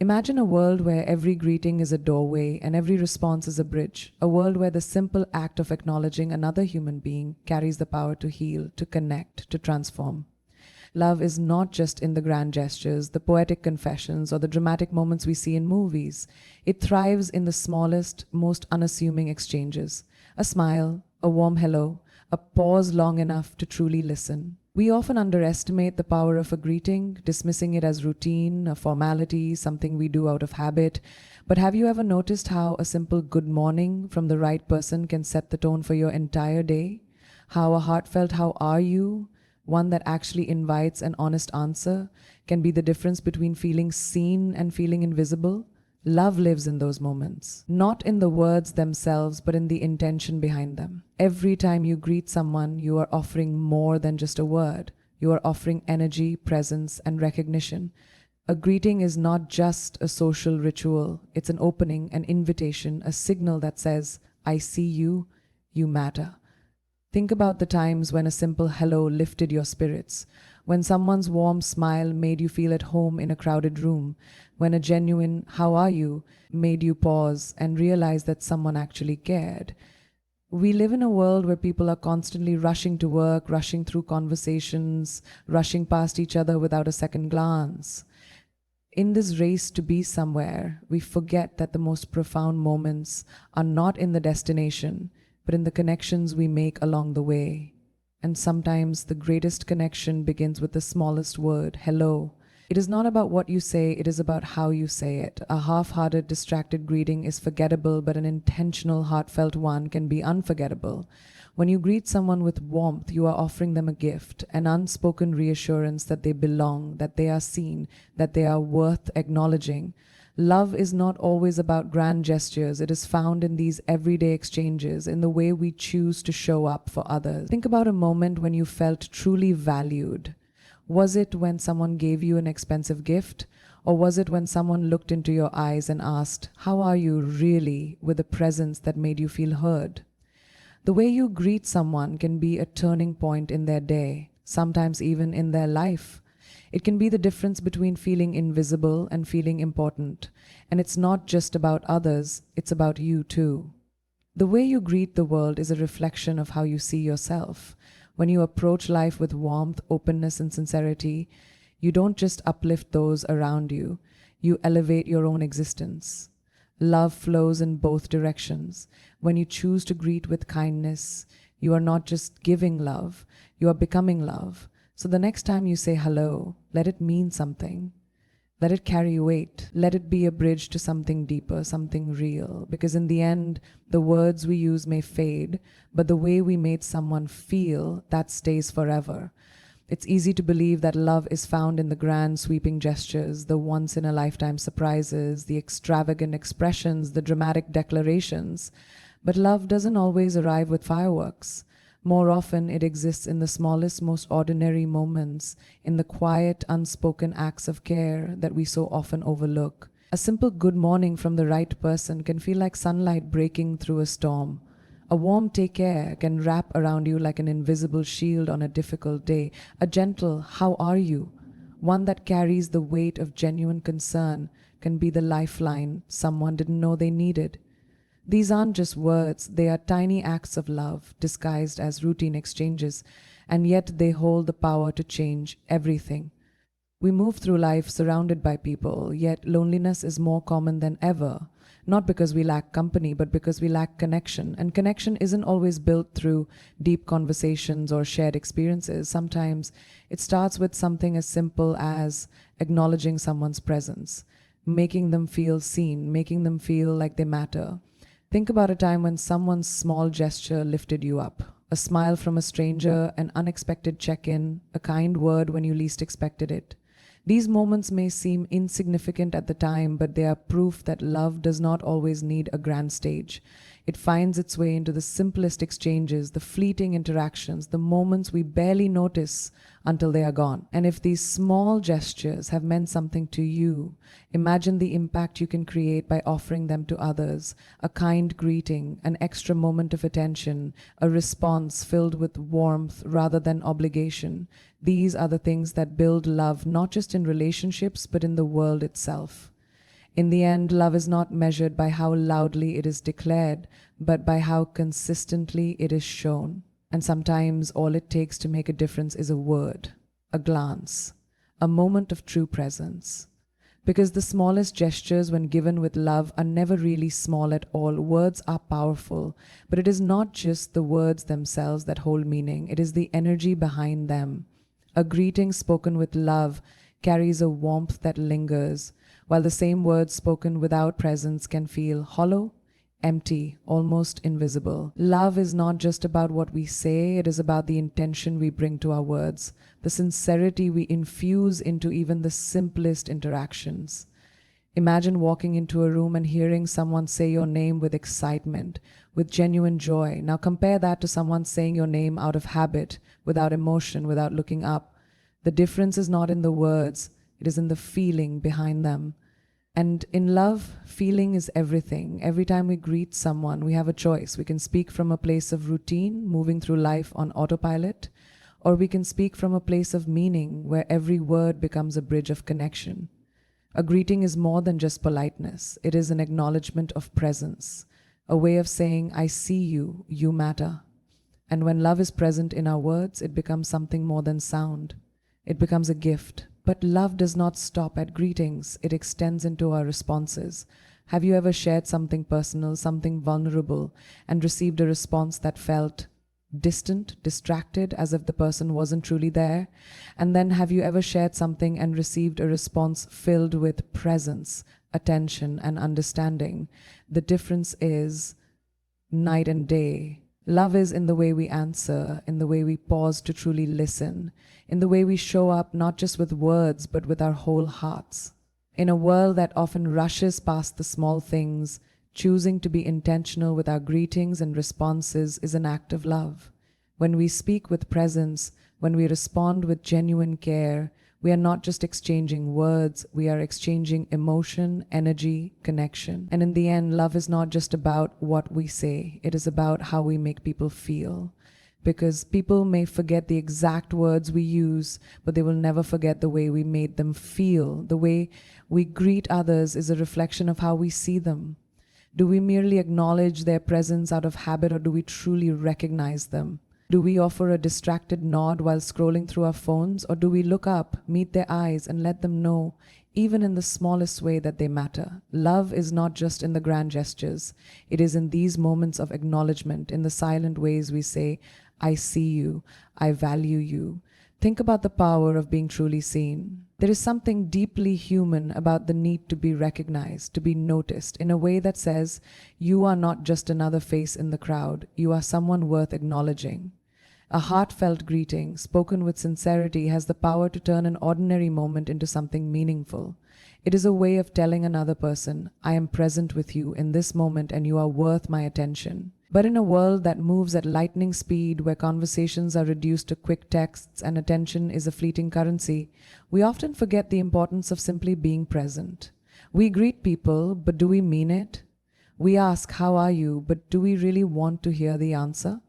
Imagine a world where every greeting is a doorway and every response is a bridge. A world where the simple act of acknowledging another human being carries the power to heal, to connect, to transform. Love is not just in the grand gestures, the poetic confessions, or the dramatic moments we see in movies. It thrives in the smallest, most unassuming exchanges. A smile, a warm hello, a pause long enough to truly listen. We often underestimate the power of a greeting, dismissing it as routine, a formality, something we do out of habit. But have you ever noticed how a simple good morning from the right person can set the tone for your entire day? How a heartfelt "how are you?" one that actually invites an honest answer, can be the difference between feeling seen and feeling invisible. Love lives in those moments, not in the words themselves, but in the intention behind them. Every time you greet someone, you are offering more than just a word. You are offering energy, presence, and recognition. A greeting is not just a social ritual. It's an opening, an invitation, a signal that says, "I see you, you matter." Think about the times when a simple hello lifted your spirits, when someone's warm smile made you feel at home in a crowded room, when a genuine "how are you" made you pause and realize that someone actually cared. We live in a world where people are constantly rushing to work, rushing through conversations, rushing past each other without a second glance. In this race to be somewhere, we forget that the most profound moments are not in the destination, but in the connections we make along the way. And sometimes the greatest connection begins with the smallest word, hello. It is not about what you say, it is about how you say it. A half-hearted, distracted greeting is forgettable, but an intentional, heartfelt one can be unforgettable. When you greet someone with warmth, you are offering them a gift, an unspoken reassurance that they belong, that they are seen, that they are worth acknowledging. Love is not always about grand gestures. It is found in these everyday exchanges, in the way we choose to show up for others. Think about a moment when you felt truly valued. Was it when someone gave you an expensive gift? Or was it when someone looked into your eyes and asked, "How are you really?" with a presence that made you feel heard? The way you greet someone can be a turning point in their day, sometimes even in their life. It can be the difference between feeling invisible and feeling important. And it's not just about others, it's about you too. The way you greet the world is a reflection of how you see yourself. When you approach life with warmth, openness, and sincerity, you don't just uplift those around you, you elevate your own existence. Love flows in both directions. When you choose to greet with kindness, you are not just giving love, you are becoming love. So the next time you say hello, let it mean something. Let it carry weight. Let it be a bridge to something deeper, something real. Because in the end, the words we use may fade, but the way we made someone feel, that stays forever. It's easy to believe that love is found in the grand, sweeping gestures, the once-in-a-lifetime surprises, the extravagant expressions, the dramatic declarations. But love doesn't always arrive with fireworks. More often, it exists in the smallest, most ordinary moments, in the quiet, unspoken acts of care that we so often overlook. A simple good morning from the right person can feel like sunlight breaking through a storm. A warm "take care" can wrap around you like an invisible shield on a difficult day. A gentle "how are you?" one that carries the weight of genuine concern, can be the lifeline someone didn't know they needed. These aren't just words, they are tiny acts of love disguised as routine exchanges, and yet they hold the power to change everything. We move through life surrounded by people, yet loneliness is more common than ever. Not because we lack company, but because we lack connection. And connection isn't always built through deep conversations or shared experiences. Sometimes it starts with something as simple as acknowledging someone's presence, making them feel seen, making them feel like they matter. Think about a time when someone's small gesture lifted you up. A smile from a stranger, an unexpected check-in, a kind word when you least expected it. These moments may seem insignificant at the time, but they are proof that love does not always need a grand stage. It finds its way into the simplest exchanges, the fleeting interactions, the moments we barely notice until they are gone. And if these small gestures have meant something to you, imagine the impact you can create by offering them to others. A kind greeting, an extra moment of attention, a response filled with warmth rather than obligation. These are the things that build love, not just in relationships, but in the world itself. In the end, love is not measured by how loudly it is declared, but by how consistently it is shown. And sometimes all it takes to make a difference is a word, a glance, a moment of true presence. Because the smallest gestures, when given with love, are never really small at all. Words are powerful, but it is not just the words themselves that hold meaning, it is the energy behind them. A greeting spoken with love carries a warmth that lingers, while the same words spoken without presence can feel hollow, empty, almost invisible. Love is not just about what we say, it is about the intention we bring to our words, the sincerity we infuse into even the simplest interactions. Imagine walking into a room and hearing someone say your name with excitement, with genuine joy. Now compare that to someone saying your name out of habit, without emotion, without looking up. The difference is not in the words, it is in the feeling behind them. And in love, feeling is everything. Every time we greet someone, we have a choice. We can speak from a place of routine, moving through life on autopilot, or we can speak from a place of meaning, where every word becomes a bridge of connection. A greeting is more than just politeness. It is an acknowledgement of presence, a way of saying, I see you, you matter. And when love is present in our words, it becomes something more than sound. It becomes a gift. But love does not stop at greetings. It extends into our responses. Have you ever shared something personal, something vulnerable, and received a response that felt distant, distracted, as if the person wasn't truly there? And then have you ever shared something and received a response filled with presence, attention, and understanding? The difference is night and day. Love is in the way we answer, in the way we pause to truly listen, in the way we show up not just with words but with our whole hearts. In a world that often rushes past the small things, choosing to be intentional with our greetings and responses is an act of love. When we speak with presence, when we respond with genuine care, we are not just exchanging words, we are exchanging emotion, energy, connection. And in the end, love is not just about what we say, it is about how we make people feel. Because people may forget the exact words we use, but they will never forget the way we made them feel. The way we greet others is a reflection of how we see them. Do we merely acknowledge their presence out of habit, or do we truly recognize them? Do we offer a distracted nod while scrolling through our phones, or do we look up, meet their eyes, and let them know, even in the smallest way, that they matter? Love is not just in the grand gestures. It is in these moments of acknowledgement, in the silent ways we say, I see you, I value you. Think about the power of being truly seen. There is something deeply human about the need to be recognized, to be noticed, in a way that says, you are not just another face in the crowd, you are someone worth acknowledging. A heartfelt greeting, spoken with sincerity, has the power to turn an ordinary moment into something meaningful. It is a way of telling another person, I am present with you in this moment and you are worth my attention. But in a world that moves at lightning speed, where conversations are reduced to quick texts and attention is a fleeting currency, we often forget the importance of simply being present. We greet people, but do we mean it? We ask, how are you? But do we really want to hear the answer?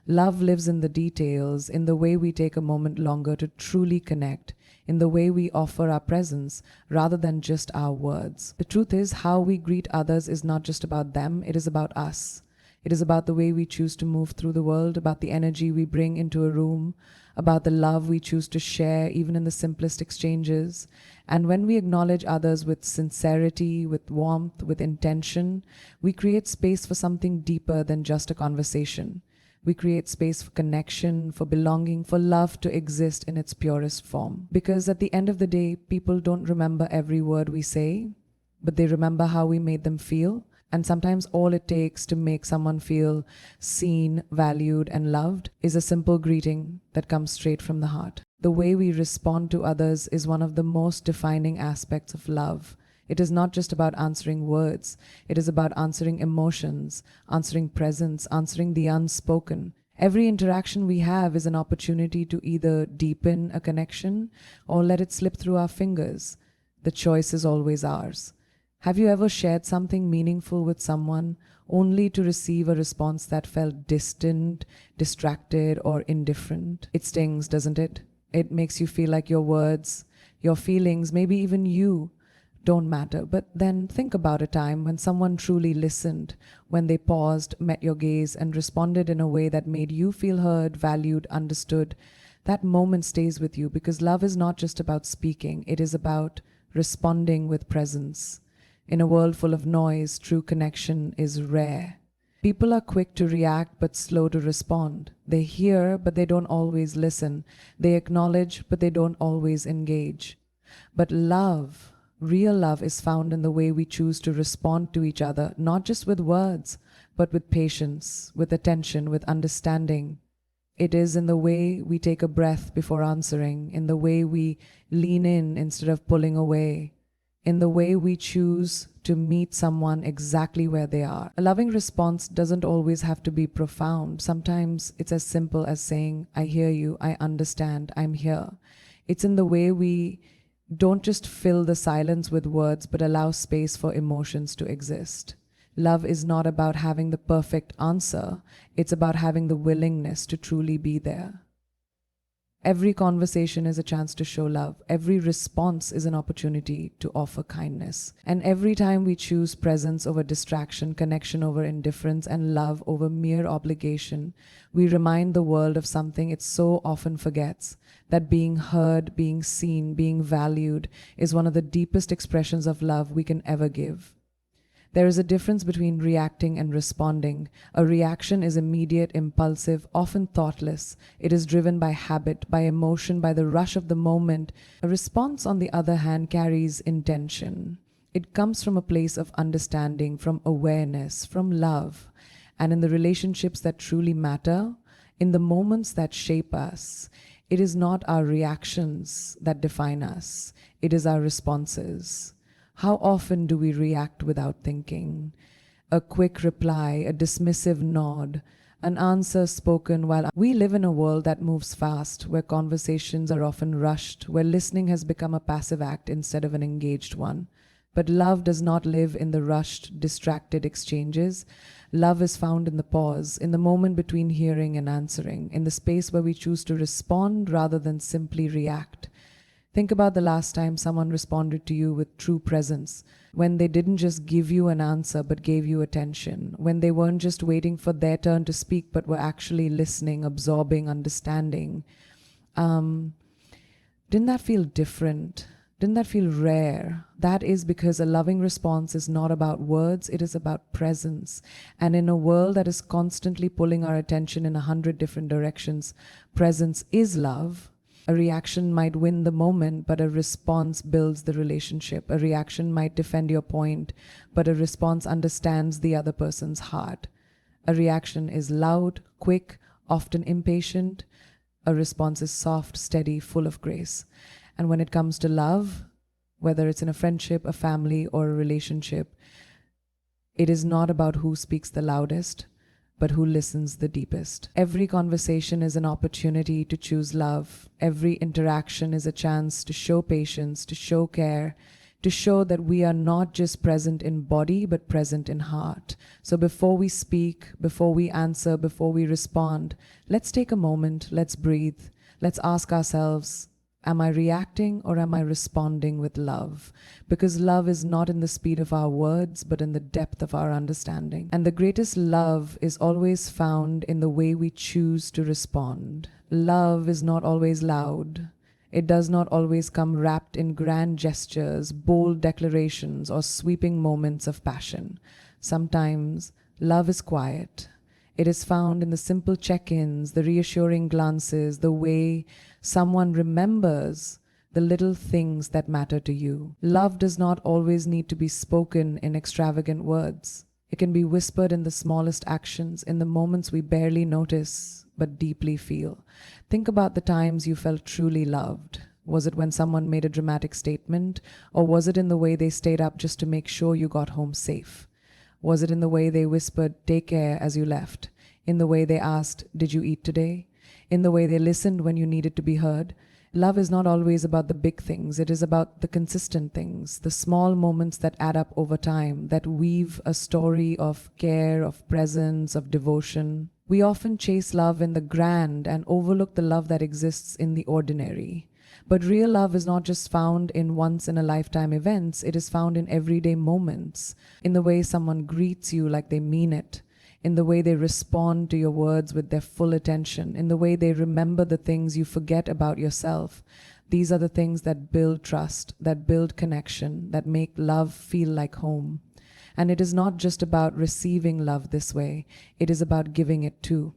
Love lives in the details, in the way we take a moment longer to truly connect, in the way we offer our presence rather than just our words. The truth is, how we greet others is not just about them, it is about us. It is about the way we choose to move through the world, about the energy we bring into a room, about the love we choose to share, even in the simplest exchanges. And when we acknowledge others with sincerity, with warmth, with intention, we create space for something deeper than just a conversation. We create space for connection, for belonging, for love to exist in its purest form. Because at the end of the day, people don't remember every word we say, but they remember how we made them feel. And sometimes all it takes to make someone feel seen, valued, and loved is a simple greeting that comes straight from the heart. The way we respond to others is one of the most defining aspects of love. It is not just about answering words. It is about answering emotions, answering presence, answering the unspoken. Every interaction we have is an opportunity to either deepen a connection or let it slip through our fingers. The choice is always ours. Have you ever shared something meaningful with someone only to receive a response that felt distant, distracted, or indifferent? It stings, doesn't it? It makes you feel like your words, your feelings, maybe even you, don't matter. But then think about a time when someone truly listened, when they paused, met your gaze, and responded in a way that made you feel heard, valued, understood. That moment stays with you because love is not just about speaking, it is about responding with presence. In a world full of noise, true connection is rare. People are quick to react but slow to respond. They hear but they don't always listen. They acknowledge but they don't always engage. But love, real love, is found in the way we choose to respond to each other, not just with words, but with patience, with attention, with understanding. It is in the way we take a breath before answering, in the way we lean in instead of pulling away, in the way we choose to meet someone exactly where they are. A loving response doesn't always have to be profound. Sometimes it's as simple as saying, I hear you, I understand, I'm here. It's in the way we don't just fill the silence with words, but allow space for emotions to exist. Love is not about having the perfect answer. It's about having the willingness to truly be there. Every conversation is a chance to show love. Every response is an opportunity to offer kindness. And every time we choose presence over distraction, connection over indifference, and love over mere obligation, we remind the world of something it so often forgets, that being heard, being seen, being valued is one of the deepest expressions of love we can ever give. There is a difference between reacting and responding. A reaction is immediate, impulsive, often thoughtless. It is driven by habit, by emotion, by the rush of the moment. A response, on the other hand, carries intention. It comes from a place of understanding, from awareness, from love. And in the relationships that truly matter, in the moments that shape us, it is not our reactions that define us. It is our responses. How often do we react without thinking? A quick reply, a dismissive nod, an answer spoken while we live in a world that moves fast, where conversations are often rushed, where listening has become a passive act instead of an engaged one. But love does not live in the rushed, distracted exchanges. Love is found in the pause, in the moment between hearing and answering, in the space where we choose to respond rather than simply react. Think about the last time someone responded to you with true presence, when they didn't just give you an answer but gave you attention, when they weren't just waiting for their turn to speak but were actually listening, absorbing, understanding. Didn't that feel different? Didn't that feel rare? That is because a loving response is not about words, it is about presence. And in a world that is constantly pulling our attention in 100 different directions, presence is love. A reaction might win the moment, but a response builds the relationship. A reaction might defend your point, but a response understands the other person's heart. A reaction is loud, quick, often impatient. A response is soft, steady, full of grace. And when it comes to love, whether it's in a friendship, a family, or a relationship, it is not about who speaks the loudest, but who listens the deepest. Every conversation is an opportunity to choose love. Every interaction is a chance to show patience, to show care, to show that we are not just present in body, but present in heart. So before we speak, before we answer, before we respond, let's take a moment, let's breathe, let's ask ourselves, am I reacting or am I responding with love? Because love is not in the speed of our words, but in the depth of our understanding. And the greatest love is always found in the way we choose to respond. Love is not always loud. It does not always come wrapped in grand gestures, bold declarations, or sweeping moments of passion. Sometimes love is quiet. It is found in the simple check-ins, the reassuring glances, the way someone remembers the little things that matter to you. Love does not always need to be spoken in extravagant words. It can be whispered in the smallest actions, in the moments we barely notice but deeply feel. Think about the times you felt truly loved. Was it when someone made a dramatic statement, or was it in the way they stayed up just to make sure you got home safe? Was it in the way they whispered, "Take care," as you left? In the way they asked, "Did you eat today?" In the way they listened when you needed to be heard? Love is not always about the big things. It is about the consistent things, the small moments that add up over time, that weave a story of care, of presence, of devotion. We often chase love in the grand and overlook the love that exists in the ordinary. But real love is not just found in once in a lifetime events, it is found in everyday moments, in the way someone greets you like they mean it, in the way they respond to your words with their full attention, in the way they remember the things you forget about yourself. These are the things that build trust, that build connection, that make love feel like home. And it is not just about receiving love this way, it is about giving it too.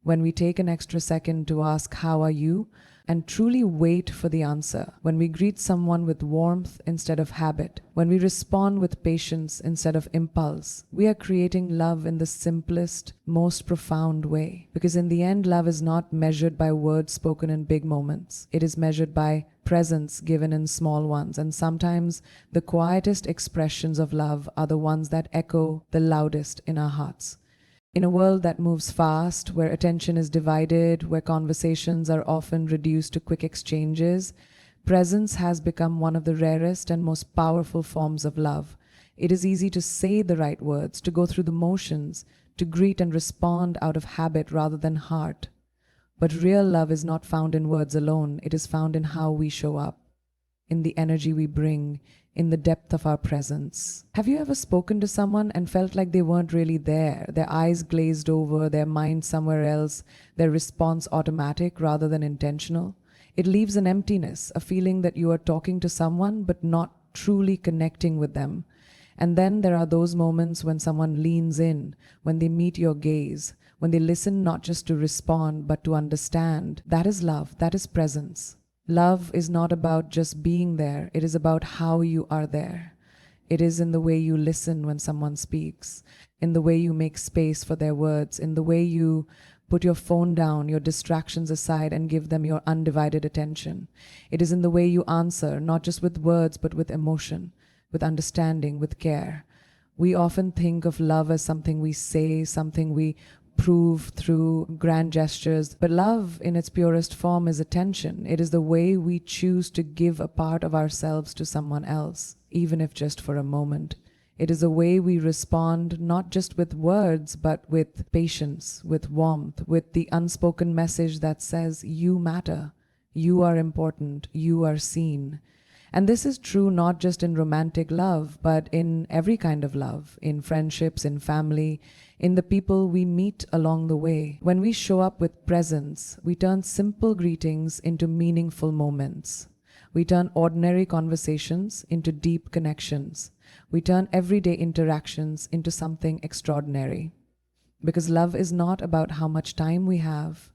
When we take an extra second to ask, "How are you?" and truly wait for the answer, when we greet someone with warmth instead of habit, when we respond with patience instead of impulse, we are creating love in the simplest, most profound way. Because in the end, love is not measured by words spoken in big moments. It is measured by presence given in small ones. And sometimes the quietest expressions of love are the ones that echo the loudest in our hearts. In a world that moves fast, where attention is divided, where conversations are often reduced to quick exchanges, presence has become one of the rarest and most powerful forms of love. It is easy to say the right words, to go through the motions, to greet and respond out of habit rather than heart. But real love is not found in words alone. It is found in how we show up, in the energy we bring, in the depth of our presence. Have you ever spoken to someone and felt like they weren't really there? Their eyes glazed over, their mind somewhere else, their response automatic rather than intentional? It leaves an emptiness, a feeling that you are talking to someone but not truly connecting with them. And then there are those moments when someone leans in, when they meet your gaze, when they listen not just to respond but to understand. That is love, that is presence. Love is not about just being there, it is about how you are there. It is in the way you listen when someone speaks, in the way you make space for their words, in the way you put your phone down, your distractions aside, and give them your undivided attention. It is in the way you answer, not just with words, but with emotion, with understanding, with care. We often think of love as something we say, something we prove through grand gestures, but love in its purest form is attention. It is the way we choose to give a part of ourselves to someone else, even if just for a moment. It is a way we respond not just with words, but with patience, with warmth, with the unspoken message that says, "You matter, you are important, you are seen." And this is true not just in romantic love, but in every kind of love, in friendships, in family, in the people we meet along the way. When we show up with presence, we turn simple greetings into meaningful moments. We turn ordinary conversations into deep connections. We turn everyday interactions into something extraordinary. Because love is not about how much time we have.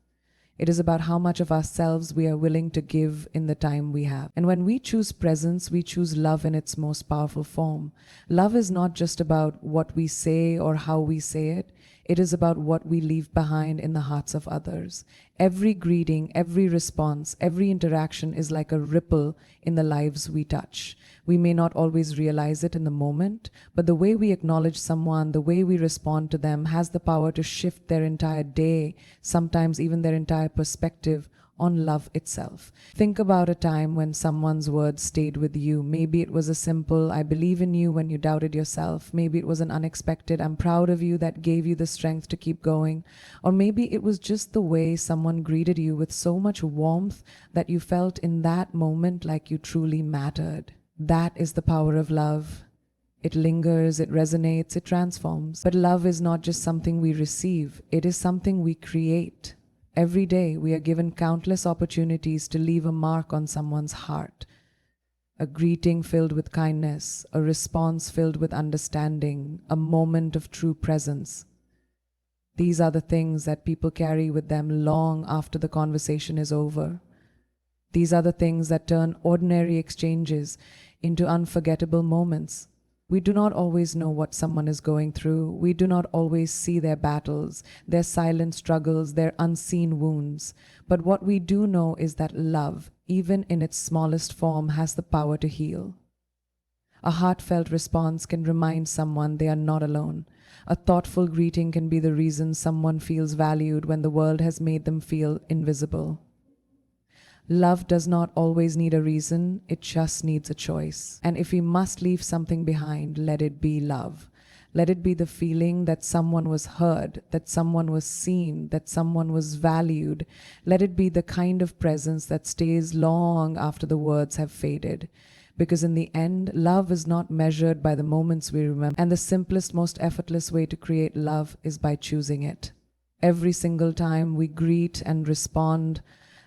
It is about how much of ourselves we are willing to give in the time we have. And when we choose presence, we choose love in its most powerful form. Love is not just about what we say or how we say it. It is about what we leave behind in the hearts of others. Every greeting, every response, every interaction is like a ripple in the lives we touch. We may not always realize it in the moment, but the way we acknowledge someone, the way we respond to them has the power to shift their entire day, sometimes even their entire perspective on love itself. Think about a time when someone's words stayed with you. Maybe it was a simple, "I believe in you," when you doubted yourself. Maybe it was an unexpected, "I'm proud of you," that gave you the strength to keep going. Or maybe it was just the way someone greeted you with so much warmth that you felt in that moment like you truly mattered. That is the power of love. It lingers, it resonates, it transforms. But love is not just something we receive, it is something we create. Every day we are given countless opportunities to leave a mark on someone's heart. A greeting filled with kindness, a response filled with understanding, a moment of true presence. These are the things that people carry with them long after the conversation is over. These are the things that turn ordinary exchanges into unforgettable moments. We do not always know what someone is going through. We do not always see their battles, their silent struggles, their unseen wounds. But what we do know is that love, even in its smallest form, has the power to heal. A heartfelt response can remind someone they are not alone. A thoughtful greeting can be the reason someone feels valued when the world has made them feel invisible. Love does not always need a reason, it just needs a choice. And if we must leave something behind, let it be love. Let it be the feeling that someone was heard, that someone was seen, that someone was valued. Let it be the kind of presence that stays long after the words have faded. Because in the end, love is not measured by the moments we remember, and the simplest, most effortless way to create love is by choosing it. Every single time we greet and respond,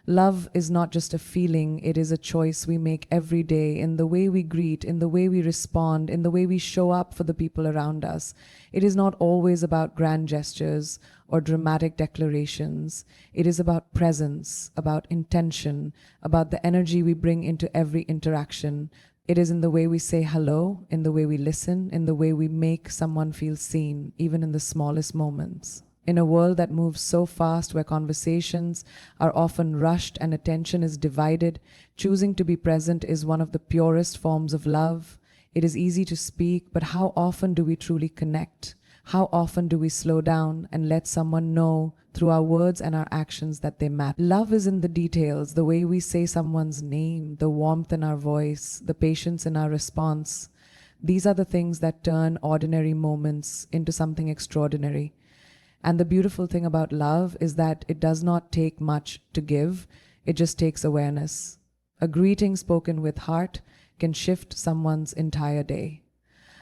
love is not just a feeling, it is a choice we make every day in the way we greet, in the way we respond, in the way we show up for the people around us. It is not always about grand gestures or dramatic declarations. It is about presence, about intention, about the energy we bring into every interaction. It is in the way we say hello, in the way we listen, in the way we make someone feel seen, even in the smallest moments. In a world that moves so fast, where conversations are often rushed and attention is divided, choosing to be present is one of the purest forms of love. It is easy to speak, but how often do we truly connect? How often do we slow down and let someone know through our words and our actions that they matter? Love is in the details, the way we say someone's name, the warmth in our voice, the patience in our response. These are the things that turn ordinary moments into something extraordinary. And the beautiful thing about love is that it does not take much to give, it just takes awareness. A greeting spoken with heart can shift someone's entire day.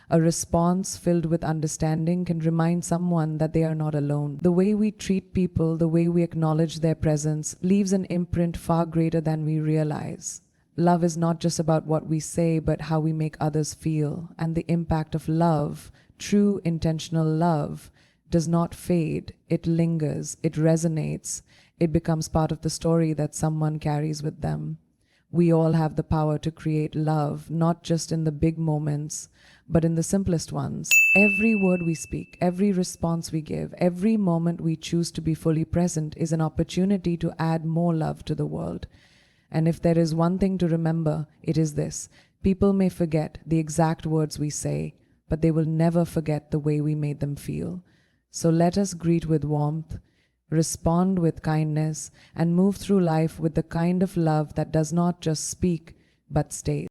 A response filled with understanding can remind someone that they are not alone. The way we treat people, the way we acknowledge their presence, leaves an imprint far greater than we realize. Love is not just about what we say, but how we make others feel. And the impact of love, true intentional love, does not fade, it lingers, it resonates, it becomes part of the story that someone carries with them. We all have the power to create love, not just in the big moments, but in the simplest ones. Every word we speak, every response we give, every moment we choose to be fully present is an opportunity to add more love to the world. And if there is one thing to remember, it is this: people may forget the exact words we say, but they will never forget the way we made them feel. So let us greet with warmth, respond with kindness, and move through life with the kind of love that does not just speak, but stays.